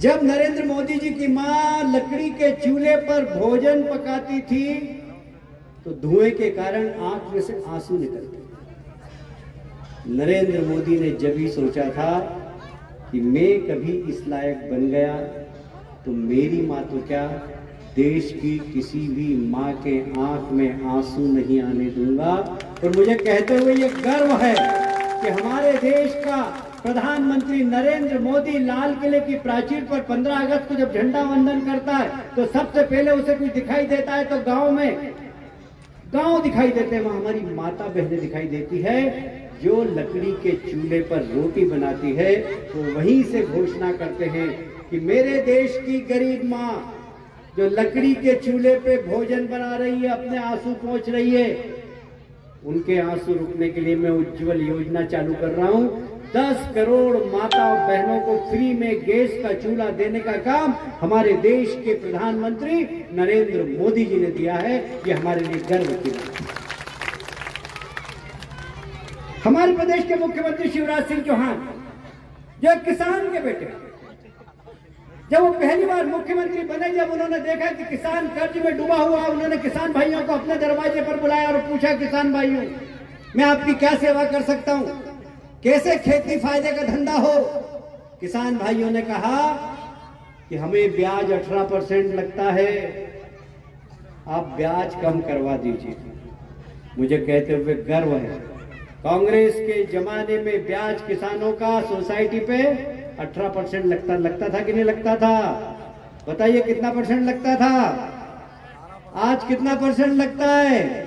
जब नरेंद्र मोदी जी की मां लकड़ी के चूल्हे पर भोजन पकाती थी तो धुएं के कारण आंख में से आंसू निकलते। नरेंद्र मोदी ने जब ही सोचा था कि मैं कभी इस लायक बन गया तो मेरी मां तो क्या, देश की किसी भी मां के आंख में आंसू नहीं आने दूंगा। और मुझे कहते हुए ये गर्व है कि हमारे देश का प्रधानमंत्री नरेंद्र मोदी लाल किले की प्राचीर पर 15 अगस्त को जब झंडा वंदन करता है तो सबसे पहले उसे कुछ दिखाई देता है तो गांव दिखाई देते हैं, वहां हमारी माता बहनें दिखाई देती है जो लकड़ी के चूल्हे पर रोटी बनाती है। तो वहीं से घोषणा करते हैं कि मेरे देश की गरीब माँ जो लकड़ी के चूल्हे पे भोजन बना रही है, अपने आंसू पोंछ रही है, उनके आंसू रुकने के लिए मैं उज्जवल योजना चालू कर रहा हूं। 10 करोड़ माता और बहनों को फ्री में गैस का चूल्हा देने का काम हमारे देश के प्रधानमंत्री नरेंद्र मोदी जी ने दिया है। ये हमारे लिए गर्व की बात है। हमारे प्रदेश के मुख्यमंत्री शिवराज सिंह चौहान जो किसान के बेटे, जब वो पहली बार मुख्यमंत्री बने, जब उन्होंने देखा कि किसान कर्ज में डूबा हुआ, उन्होंने किसान भाइयों को अपने दरवाजे पर बुलाया और पूछा, किसान भाइयों मैं आपकी क्या सेवा कर सकता हूं, कैसे खेती फायदे का धंधा हो। किसान भाइयों ने कहा कि हमें ब्याज 18% लगता है, आप ब्याज कम करवा दीजिए। मुझे कहते हुए गर्व है, कांग्रेस के जमाने में ब्याज किसानों का सोसाइटी पे 18% लगता था कि नहीं लगता था? बताइए कितना परसेंट लगता था? आज कितना परसेंट लगता है?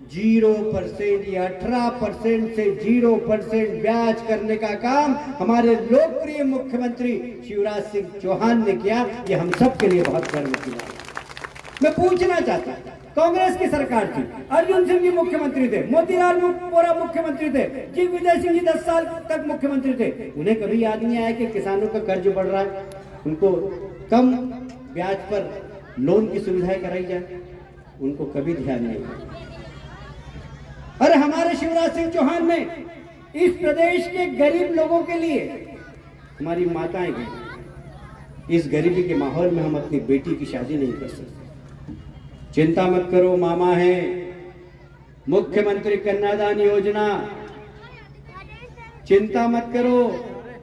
0%। या 18% से 0% ब्याज करने का काम हमारे लोकप्रिय मुख्यमंत्री शिवराज सिंह चौहान ने किया। ये हम सब के लिए बहुत गर्व की बात है। मैं पूछना चाहता हूं, कांग्रेस की सरकार थी, अर्जुन सिंह जी मुख्यमंत्री थे, मोतीलाल वोरा मुख्यमंत्री थे, दिग्विजय सिंह जी 10 साल तक मुख्यमंत्री थे, उन्हें कभी याद नहीं आया कि किसानों का कर्ज बढ़ रहा है, उनको कम ब्याज पर लोन की सुविधाएं कराई जाए? उनको कभी ध्यान नहीं आया। अरे हमारे शिवराज सिंह चौहान ने इस प्रदेश के गरीब लोगों के लिए, हमारी माताएं गई, इस गरीबी के माहौल में हम अपनी बेटी की शादी नहीं कर सकते। चिंता मत करो, मामा है, मुख्यमंत्री कन्यादान योजना, चिंता मत करो,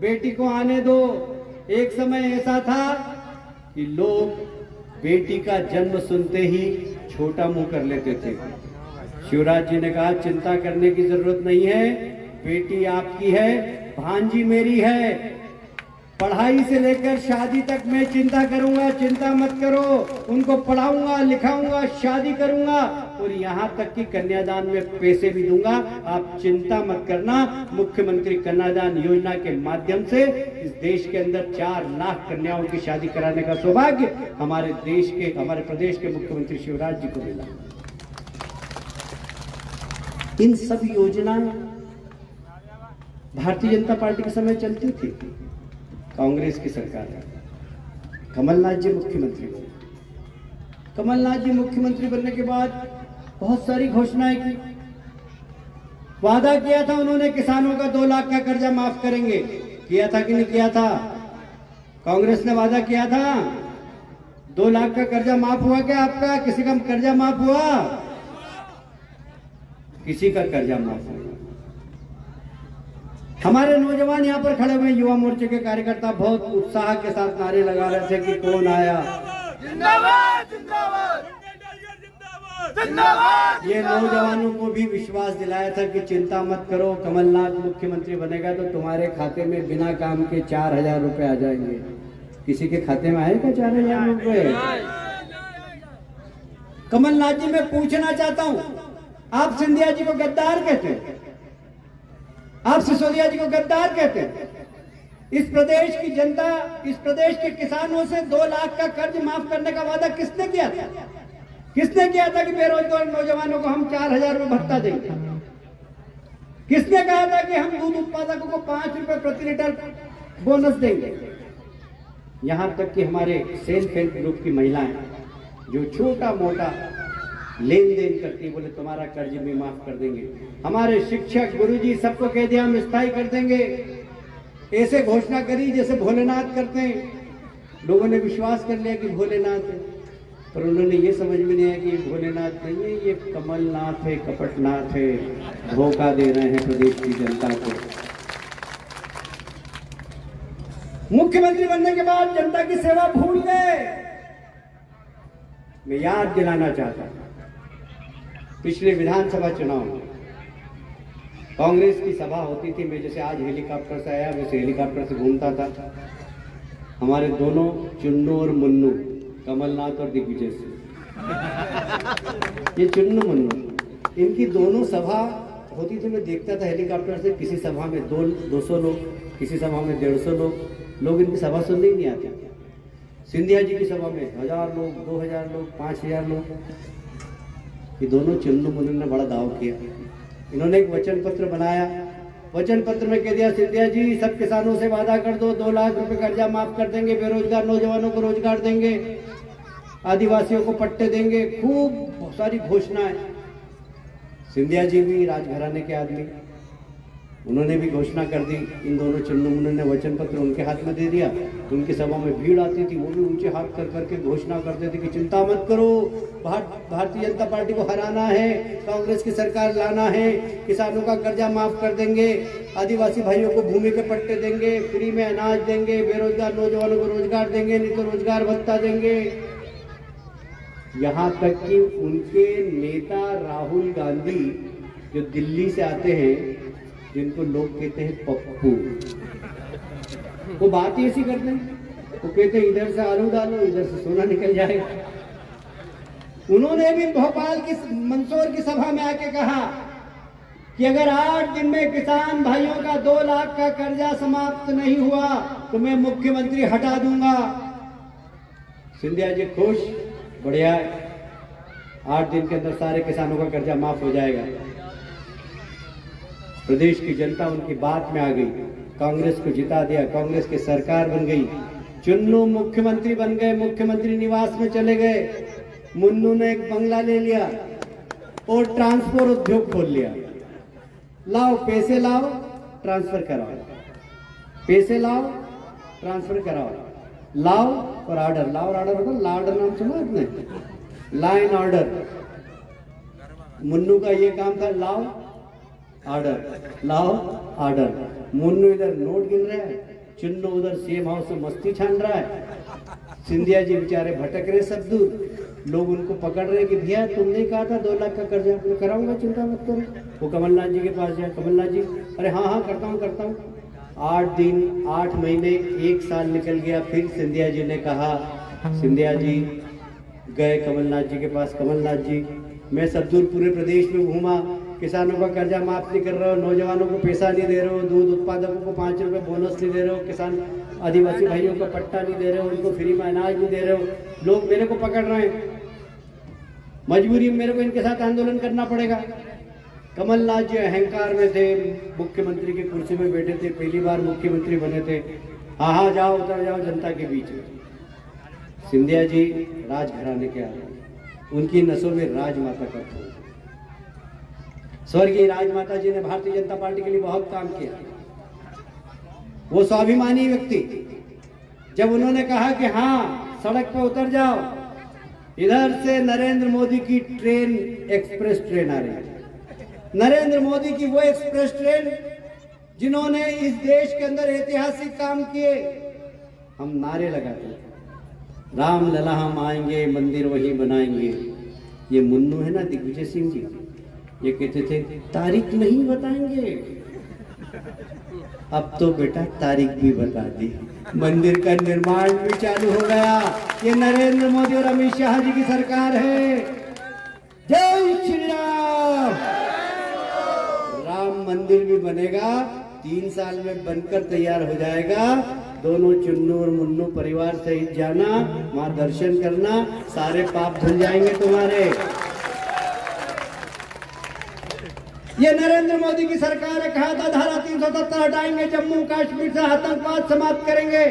बेटी को आने दो। एक समय ऐसा था कि लोग बेटी का जन्म सुनते ही छोटा मुंह कर लेते थे। शिवराज जी ने कहा चिंता करने की जरूरत नहीं है, बेटी आपकी है, भांजी मेरी है, पढ़ाई से लेकर शादी तक मैं चिंता करूंगा, चिंता मत करो, उनको पढ़ाऊंगा, लिखाऊंगा, शादी करूंगा और यहां तक कि कन्यादान में पैसे भी दूंगा। आप चिंता मत करना। मुख्यमंत्री कन्यादान योजना के माध्यम से इस देश के अंदर 4 लाख कन्याओं की शादी कराने का सौभाग्य हमारे प्रदेश के मुख्यमंत्री शिवराज जी को मिला। इन सब योजनाएं भारतीय जनता पार्टी के समय चलती थी। कांग्रेस की सरकार है, कमलनाथ जी मुख्यमंत्री बने। कमलनाथ जी मुख्यमंत्री बनने के बाद बहुत सारी घोषणाएं की, वादा किया था उन्होंने किसानों का 2 लाख का कर्जा माफ करेंगे, किया था कि नहीं किया था? कांग्रेस ने वादा किया था। 2 लाख का कर्जा माफ हुआ क्या आपका? किसी का कर्जा माफ हुआ? किसी का कर्जा माफ हुआ? हमारे नौजवान यहाँ पर खड़े हुए युवा मोर्चे के कार्यकर्ता बहुत उत्साह के साथ नारे लगा रहे थे कि कौन आया, जिंदाबाद जिंदाबाद जिंदाबाद। ये नौजवानों को भी विश्वास दिलाया था कि चिंता मत करो, कमलनाथ मुख्यमंत्री बनेगा तो तुम्हारे खाते में बिना काम के 4000 रुपए आ जाएंगे। किसी के खाते में आएगा 4000 रुपए? कमलनाथ जी मैं पूछना चाहता हूं, आप सिंधिया जी को गद्दार कहते हैं, आप सिसोदिया जी को गद्दार कहते हैं। इस प्रदेश की जनता, इस प्रदेश के किसानों से 2 लाख का कर्ज माफ करने का वादा किसने किया था? किसने किया था कि बेरोजगार नौजवानों को हम 4000 रुपए भत्ता देंगे? किसने कहा था कि हम दूध उत्पादकों को 5 रुपए प्रति लीटर बोनस देंगे? यहां तक कि हमारे सेल्फ हेल्प ग्रुप की महिलाएं जो छोटा मोटा लेन देन करती, बोले तुम्हारा कर्ज भी माफ कर देंगे। हमारे शिक्षक गुरुजी सबको कह दिया हम स्थायी कर देंगे। ऐसे घोषणा करी जैसे भोलेनाथ करते हैं। लोगों ने विश्वास कर लिया कि भोलेनाथ है, पर उन्होंने ये समझ में नहीं आया कि ये भोलेनाथ नहीं है, ये कमलनाथ है, कपटनाथ है, धोखा दे रहे हैं प्रदेश की जनता को। मुख्यमंत्री बनने के बाद जनता की सेवा भूल गए। मैं याद दिलाना चाहता हूं, पिछले विधानसभा चुनाव में कांग्रेस की सभा होती थी। मैं जैसे आज हेलीकॉप्टर से आया, वैसे हेलीकॉप्टर से घूमता था। हमारे दोनों चुन्नू और मुन्नू, कमलनाथ और दिग्विजय सिंह, ये चुन्नू मुन्नू, इनकी दोनों सभा होती थी। मैं देखता था हेलीकॉप्टर से, किसी सभा में 200 लोग, किसी सभा में 150 लोग इनकी सभा सुनने ही नहीं आते। सिंधिया जी की सभा में 1000 लोग, 2000 लोग, 5000 लोग। ये दोनों चुन्नू मुन्नू ने बड़ा दाव किया। इन्होंने एक वचन पत्र बनाया। वचन पत्र में कह दिया, सिंधिया जी सब किसानों से वादा कर दो, 2 लाख रुपए कर्जा माफ कर देंगे, बेरोजगार नौजवानों को रोजगार देंगे, आदिवासियों को पट्टे देंगे। खूब बहुत सारी घोषणाएं। सिंधिया जी भी राजघराने के आदमी, उन्होंने भी घोषणा कर दी। इन दोनों चुन्नू मुन्नू ने वचन पत्र उनके हाथ में दे दिया। उनकी सभा में भीड़ आती थी, वो भी ऊंचे हाथ कर करके घोषणा करते थे कि चिंता मत करो, भारतीय जनता पार्टी को हराना है, कांग्रेस की सरकार लाना है, किसानों का कर्जा माफ कर देंगे, आदिवासी भाइयों को भूमि के पट्टे देंगे, फ्री में अनाज देंगे, बेरोजगार नौजवानों को रोजगार देंगे, नहीं तो रोजगार भत्ता देंगे। यहाँ तक कि उनके नेता राहुल गांधी जो दिल्ली से आते हैं, जिनको लोग कहते हैं पप्पू, वो बात ही ऐसी करते हैं। वो कहते हैं इधर से आलू डालो, इधर से सोना निकल जाएगा। उन्होंने भी भोपाल की मंदसौर की सभा में आके कहा कि अगर 8 दिन में किसान भाइयों का 2 लाख का कर्जा समाप्त नहीं हुआ तो मैं मुख्यमंत्री हटा दूंगा। सिंधिया जी खुश, बढ़िया है, 8 दिन के अंदर सारे किसानों का कर्जा माफ हो जाएगा। प्रदेश की जनता उनकी बात में आ गई, कांग्रेस को जिता दिया, कांग्रेस की सरकार बन गई। चुन्नू मुख्यमंत्री बन गए, मुख्यमंत्री निवास में चले गए। मुन्नू ने एक बंगला ले लिया और ट्रांसपोर्ट उद्योग खोल लिया। लाओ पैसे लाओ, ट्रांसफर कराओ, पैसे लाओ, ट्रांसफर कराओ, लाओ और ऑर्डर। लाओ और ऑर्डर होगा, लार्डर नाम सुना आपने, लाइन ऑर्डर। मुन्नू का ये काम था, लाओ ऑर्डर, लाओ ऑर्डर। मुन्नू इधर नोट गिन रहा है, चुन्नू उधर सीएम हाउस से मस्ती छान रहा है। सिंधिया जी बेचारे भटक रहे सब दूर। लोग उनको पकड़ रहे कि भैया तुमने कहा था 2 लाख का कर्जा, मैं कराऊंगा, चिंता मत करो। वो कमलनाथ जी के पास जाए, कमलनाथ जी अरे हाँ करता हूँ। 8 दिन, 8 महीने, 1 साल निकल गया। फिर सिंधिया जी ने कहा, सिंधिया जी गए कमलनाथ जी के पास, कमलनाथ जी मैं सब दूर पूरे प्रदेश में घूमा, किसानों का कर्जा माफ नहीं कर रहे हो, नौजवानों को पैसा नहीं दे रहे हो, दूध उत्पादकों को 5 रुपए बोनस नहीं दे रहे हो, किसान आदिवासी भाइयों को पट्टा नहीं दे रहे हो, उनको फ्री में अनाज नहीं दे रहे हो, लोग मेरे को पकड़ रहे हैं, मजबूरी में मेरे को इनके साथ आंदोलन करना पड़ेगा। कमलनाथ जी अहंकार में थे, मुख्यमंत्री की कुर्सी में बैठे थे, पहली बार मुख्यमंत्री बने थे। हाँ जाओ, उतर जाओ जनता के बीच में। सिंधिया जी राजघराने के आए, उनकी नसों में राजमाता का खून। स्वर्गीय राजमाता जी ने भारतीय जनता पार्टी के लिए बहुत काम किया। वो स्वाभिमानी व्यक्ति, जब उन्होंने कहा कि हाँ सड़क पे उतर जाओ, इधर से नरेंद्र मोदी की ट्रेन, एक्सप्रेस ट्रेन आ रही है, नरेंद्र मोदी की वो एक्सप्रेस ट्रेन जिन्होंने इस देश के अंदर ऐतिहासिक काम किए। हम नारे लगाते हैं, राम लला हम आएंगे, मंदिर वही बनाएंगे। ये मुन्नू है ना, दिग्विजय सिंह जी, ये कहते थे तारीख नहीं बताएंगे। अब तो बेटा तारीख भी बता दी, मंदिर का निर्माण भी चालू हो गया। ये नरेंद्र मोदी और अमित शाह जी की सरकार है। जय श्री राम। राम मंदिर भी बनेगा, 3 साल में बनकर तैयार हो जाएगा। दोनों चुन्नू और मुन्नू परिवार सहित जाना, वहां दर्शन करना, सारे पाप धुल जाएंगे तुम्हारे। ये नरेंद्र मोदी की सरकार ने कहा था धारा 370 हटाएंगे, जम्मू कश्मीर से आतंकवाद समाप्त करेंगे।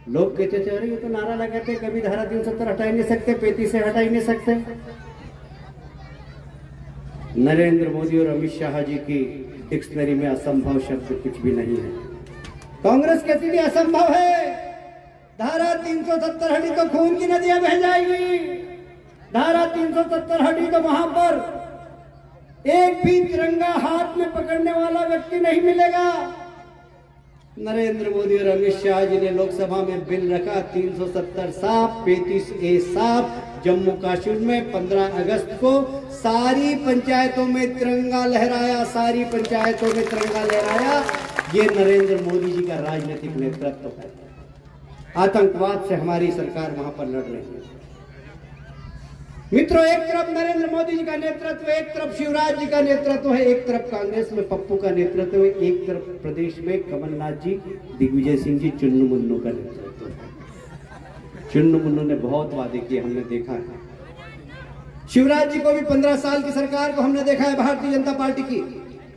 लोग कहते थे अरे ये तो नारा लगाते, कभी धारा 370 हटा ही नहीं सकते, 35 से हटा ही नहीं सकते। नरेंद्र मोदी और अमित शाह जी की डिक्शनरी में असंभव शब्द कुछ भी नहीं है। कांग्रेस कहती थी असंभव है, धारा 370 हटी तो खून की नदियां बह जाएगी, धारा 370 हटी तो वहां पर एक भी तिरंगा हाथ में पकड़ने वाला व्यक्ति नहीं मिलेगा। नरेंद्र मोदी और अमित शाह जी ने लोकसभा में बिल रखा 370 साफ 35A साफ। जम्मू कश्मीर में 15 अगस्त को सारी पंचायतों में तिरंगा लहराया, सारी पंचायतों में तिरंगा लहराया। ये नरेंद्र मोदी जी का राजनीतिक नेतृत्व है। आतंकवाद से हमारी सरकार वहां पर लड़ रही है। मित्रों, एक तरफ नरेंद्र मोदी जी का नेतृत्व, एक तरफ शिवराज जी का नेतृत्व है, एक तरफ कांग्रेस में पप्पू का नेतृत्व है, एक तरफ प्रदेश में कमलनाथ जी, दिग्विजय सिंह जी, चुन्नू मुन्नू का नेतृत्व है। चुन्नू मुन्नू ने बहुत वादे किए, हमने देखा है। शिवराज जी को भी 15 साल की सरकार को हमने देखा है, भारतीय जनता पार्टी की।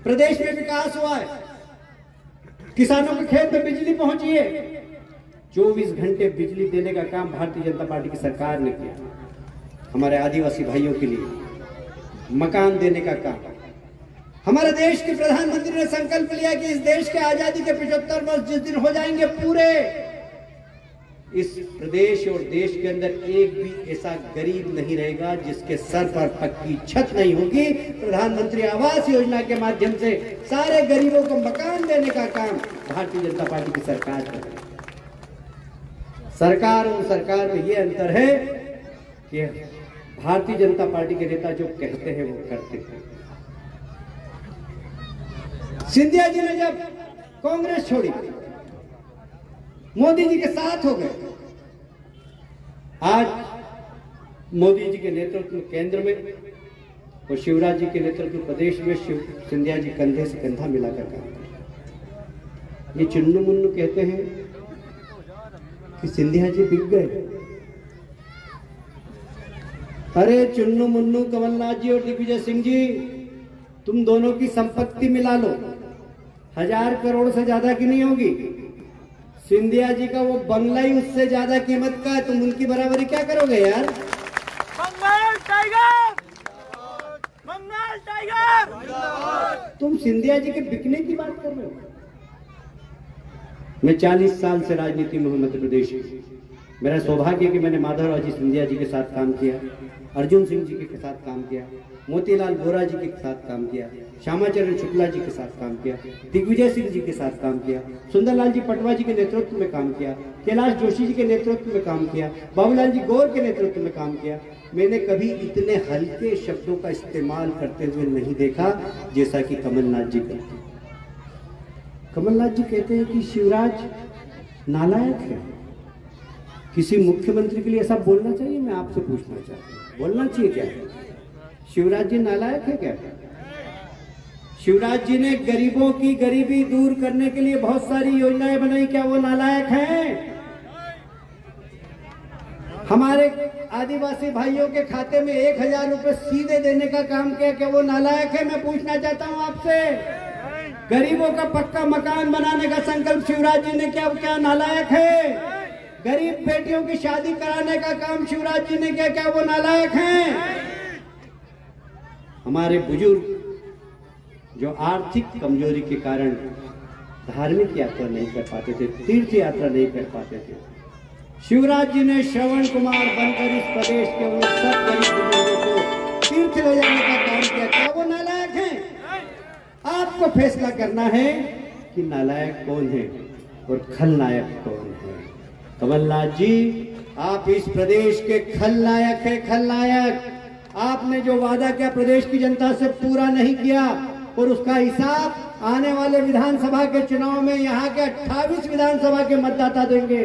प्रदेश में विकास हुआ है, किसानों के खेत में बिजली पहुंची है, 24 घंटे बिजली देने का काम भारतीय जनता पार्टी की सरकार ने किया। हमारे आदिवासी भाइयों के लिए मकान देने का काम। हमारे देश के प्रधानमंत्री ने संकल्प लिया कि इस देश के आजादी के 75 वर्ष जिस दिन हो जाएंगे पूरे, इस प्रदेश और देश के अंदर एक भी ऐसा गरीब नहीं रहेगा जिसके सर पर पक्की छत नहीं होगी। प्रधानमंत्री आवास योजना के माध्यम से सारे गरीबों को मकान देने का काम भारतीय जनता पार्टी की सरकार कर रही है। सरकार और सरकार में यह अंतर है कि भारतीय जनता पार्टी के नेता जो कहते हैं वो करते हैं। सिंधिया जी ने जब कांग्रेस छोड़ी, मोदी जी के साथ हो गए। आज मोदी जी के नेतृत्व में केंद्र में और शिवराज जी के नेतृत्व में प्रदेश में सिंधिया जी कंधे से कंधा मिलाकर काम करते। ये चुन्नू मुन्नू कहते हैं कि सिंधिया जी बिक गए। अरे चुन्नू मुन्नू, कमलनाथ जी और दिग्विजय सिंह जी, तुम दोनों की संपत्ति मिला लो, 1000 करोड़ से ज्यादा की नहीं होगी। सिंधिया जी का वो बंगला ही उससे ज्यादा कीमत का है, तुम उनकी बराबरी क्या करोगे यार? Bengal tiger, Bengal tiger. तुम सिंधिया जी के बिकने की बात कर रहे हो। मैं 40 साल से राजनीति में हूं मध्य प्रदेश में। मेरा सौभाग्य है कि मैंने माधवराव जी सिंधिया जी के साथ काम किया, अर्जुन सिंह जी के साथ काम किया, मोतीलाल वोरा जी के साथ काम किया, श्यामाचरण शुक्ला जी के साथ काम किया, दिग्विजय सिंह जी के साथ काम किया, सुंदरलाल जी पटवा जी के नेतृत्व में काम किया, कैलाश जोशी जी के नेतृत्व में काम किया, बाबूलाल जी गौर के नेतृत्व में काम किया। मैंने कभी इतने हल्के शब्दों का इस्तेमाल करते हुए नहीं देखा जैसा कि कमलनाथ जी करते। कमलनाथ जी कहते हैं कि शिवराज नालायक है। किसी मुख्यमंत्री के लिए ऐसा बोलना चाहिए? मैं आपसे पूछना चाहता हूँ, बोलना चाहिए क्या? शिवराज जी नालायक है क्या? शिवराज जी ने गरीबों की गरीबी दूर करने के लिए बहुत सारी योजनाएं बनाई, क्या वो नालायक हैं? हमारे आदिवासी भाइयों के खाते में 1000 रुपए सीधे देने का काम किया, क्या वो नालायक है? मैं पूछना चाहता हूं आपसे। गरीबों का पक्का मकान बनाने का संकल्प शिवराज जी ने किया, क्या नालायक है? गरीब बेटियों की शादी कराने का काम शिवराज जी ने किया, क्या वो नालायक हैं? हमारे बुजुर्ग जो आर्थिक कमजोरी के कारण धार्मिक यात्रा नहीं कर पाते थे, तीर्थ यात्रा नहीं कर पाते थे, शिवराज जी ने श्रवण कुमार बनकर इस प्रदेश के उन सब गरीब बुजुर्गों को तीर्थ ले जाने का काम किया, क्या वो नालायक हैं? आपको फैसला करना है कि नालायक कौन है और खलनायक कौन है। कमलनाथ जी, आप इस प्रदेश के खलनायक है, खलनायक। आपने जो वादा किया प्रदेश की जनता से पूरा नहीं किया और उसका हिसाब आने वाले विधानसभा के चुनाव में यहाँ के 28 विधानसभा के मतदाता देंगे।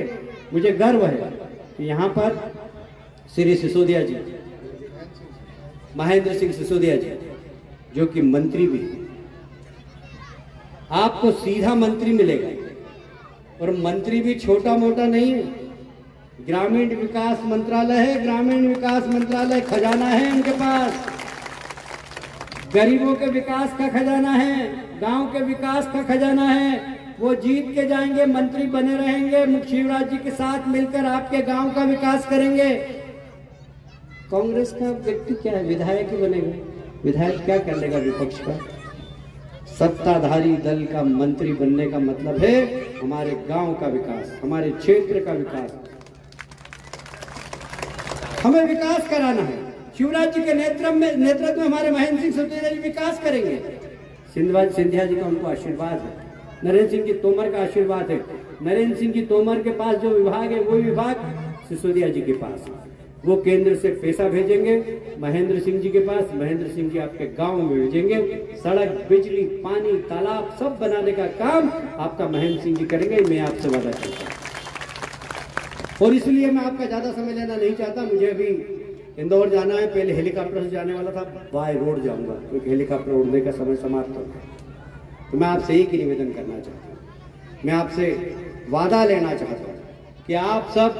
मुझे गर्व है कि यहाँ पर श्री सिसोदिया जी, महेंद्र सिंह सिसोदिया जी, जो कि मंत्री भी, आपको सीधा मंत्री मिलेगा और मंत्री भी छोटा मोटा नहीं है। ग्रामीण विकास मंत्रालय है, ग्रामीण विकास मंत्रालय खजाना है उनके पास, गरीबों के विकास का खजाना है, गांव के विकास का खजाना है। वो जीत के जाएंगे, मंत्री बने रहेंगे, शिवराज जी के साथ मिलकर आपके गांव का विकास करेंगे। कांग्रेस का व्यक्ति क्या है? विधायक ही बनेगा। विधायक क्या कर लेगा विपक्ष का? सत्ताधारी दल का मंत्री बनने का मतलब है हमारे गांव का विकास, हमारे क्षेत्र का विकास। हमें विकास कराना है। शिवराज जी के नेतृत्व में हमारे महेंद्र सिंह सिसोदिया जी विकास करेंगे। सिंधिया जी का उनको आशीर्वाद है, नरेंद्र सिंह जी तोमर का आशीर्वाद है। नरेंद्र सिंह जी तोमर के पास जो विभाग है वो विभाग सिसोदिया जी के पास है। वो केंद्र से पैसा भेजेंगे महेंद्र सिंह जी के पास, महेंद्र सिंह जी आपके गांव में भेजेंगे। सड़क, बिजली, पानी, तालाब सब बनाने का काम आपका महेंद्र सिंह जी करेंगे। मैं आपसे वादा करता हूं। और इसलिए मैं आपका ज्यादा समय लेना नहीं चाहता। मुझे अभी इंदौर जाना है, पहले हेलीकॉप्टर से जाने वाला था, बाय रोड जाऊंगा क्योंकि हेलीकॉप्टर उड़ने का समय समाप्त हो गया। तो मैं आपसे एक ही निवेदन करना चाहता हूँ, मैं आपसे वादा लेना चाहता हूँ कि आप सब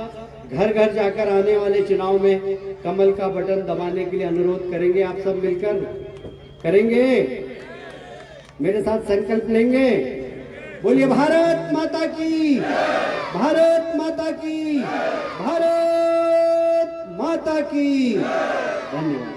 घर घर जाकर आने वाले चुनाव में कमल का बटन दबाने के लिए अनुरोध करेंगे। आप सब मिलकर करेंगे, मेरे साथ संकल्प लेंगे। बोलिए भारत माता की, भारत माता की, भारत माता की। धन्यवाद।